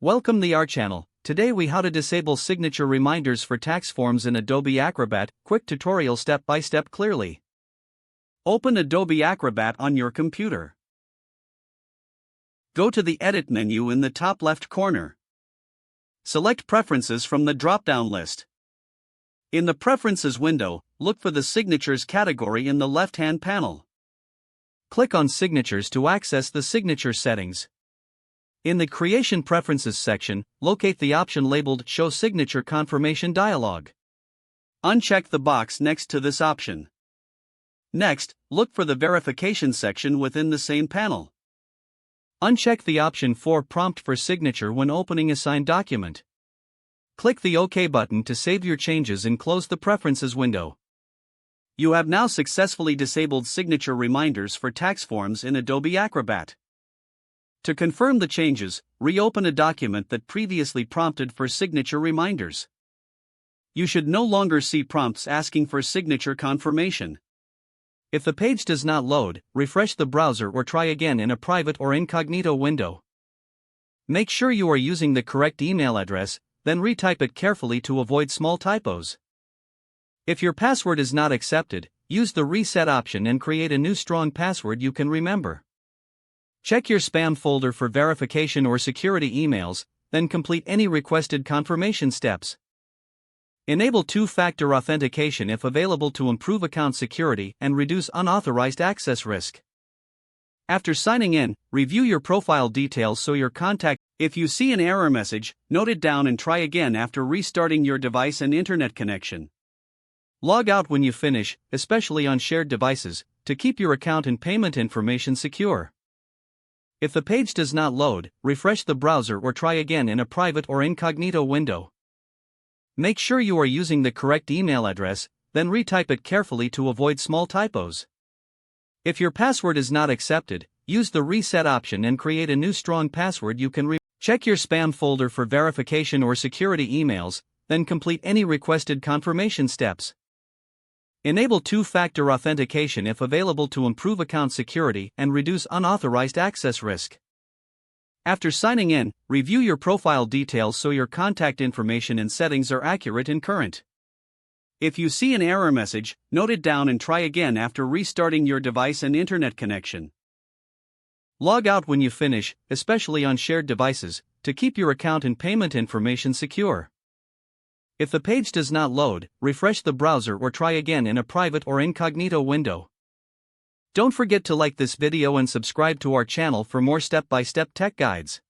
Welcome to our channel. Today we how to disable signature reminders for tax forms in Adobe Acrobat. Quick tutorial step by step clearly. Open Adobe Acrobat on your computer. Go to the Edit menu in the top left corner. Select Preferences from the drop-down list. In the Preferences window, look for the Signatures category in the left-hand panel. Click on Signatures to access the signature settings. In the Creation Preferences section, locate the option labeled Show Signature Confirmation dialog. Uncheck the box next to this option. Next, look for the Verification section within the same panel. Uncheck the option for Prompt for Signature when opening a signed document. Click the OK button to save your changes and close the Preferences window. You have now successfully disabled signature reminders for tax forms in Adobe Acrobat. To confirm the changes, reopen a document that previously prompted for signature reminders. You should no longer see prompts asking for signature confirmation. If the page does not load, refresh the browser or try again in a private or incognito window. Make sure you are using the correct email address, then retype it carefully to avoid small typos. If your password is not accepted, use the reset option and create a new strong password you can remember. Check your spam folder for verification or security emails, then complete any requested confirmation steps. Enable two-factor authentication if available to improve account security and reduce unauthorized access risk. After signing in, review your profile details so your contact. If you see an error message, note it down and try again after restarting your device and internet connection. Log out when you finish, especially on shared devices, to keep your account and payment information secure. If the page does not load, refresh the browser or try again in a private or incognito window. Make sure you are using the correct email address, then retype it carefully to avoid small typos. If your password is not accepted, use the reset option and create a new strong password you can Check your spam folder for verification or security emails, then complete any requested confirmation steps. Enable two-factor authentication if available to improve account security and reduce unauthorized access risk. After signing in, review your profile details so your contact information and settings are accurate and current. If you see an error message, note it down and try again after restarting your device and internet connection. Log out when you finish, especially on shared devices, to keep your account and payment information secure. If the page does not load, refresh the browser or try again in a private or incognito window. Don't forget to like this video and subscribe to our channel for more step-by-step tech guides.